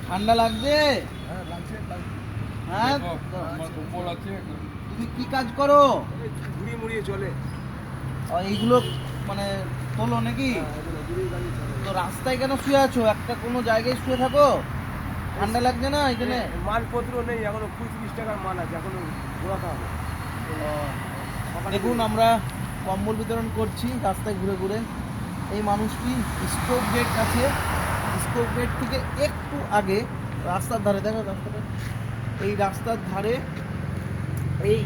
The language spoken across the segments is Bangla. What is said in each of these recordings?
ঠান্ডা লাগছে? হ্যাঁ লাগছে। হ্যাঁ, আমার কম্বল আছে। তুমি কি কাজ করো? ঘুরিয়ে মুড়িয়ে চলে। এইগুলো মানে তোলো নাকি? তো রাস্তায় কেন শুয়ে আছো? একটা কোনো জায়গায় শুয়ে থাকো, ঠান্ডা লাগছে না এখানে? মালপত্র নেই এখনো, 35 টাকার মাল আছে এখনো ঘোরাতে হবে। দেখুন আমরা কম্বল বিতরণ করছি রাস্তায় ঘুরে ঘুরে। এই মানুষটি স্টোভ গেট আছে, স্টোভ গেট থেকে একটু আগে রাস্তার ধারে, দেখো রাস্তাটা, এই রাস্তার ধারে এই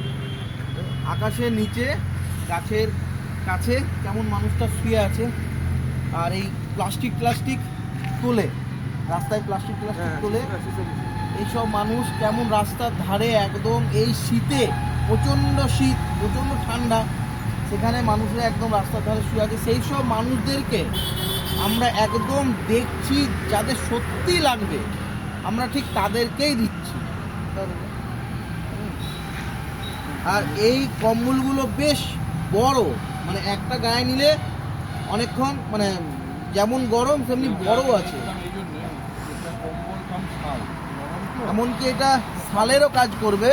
আকাশের নিচে গাছের কাছে কেমন মানুষটা শুয়ে আছে। আর এই প্লাস্টিক তোলে রাস্তায়, প্লাস্টিক তোলে। এইসব মানুষ কেমন রাস্তার ধারে একদম এই শীতে, প্রচণ্ড শীত, প্রচণ্ড ঠান্ডা, সেখানে মানুষরা একদম রাস্তার ধারে শুয়ে আছে। সেই সব মানুষদেরকে আমরা একদম দেখছি, যাদের সত্যি লাগবে আমরা ঠিক তাদেরকেই দিচ্ছি। আর এই কম্বলগুলো বেশ বড়, মানে একটা গায়ে নিলে অনেকক্ষণ, মানে যেমন গরম তেমনি বড় আছে। এমনকি এটা শালেরও কাজ করবে।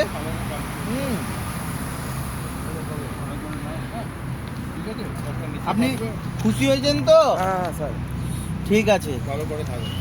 আপনি খুশি হয়েছেন তো? হ্যাঁ স্যার, ঠিক আছে, ভালো করে থাকবেন।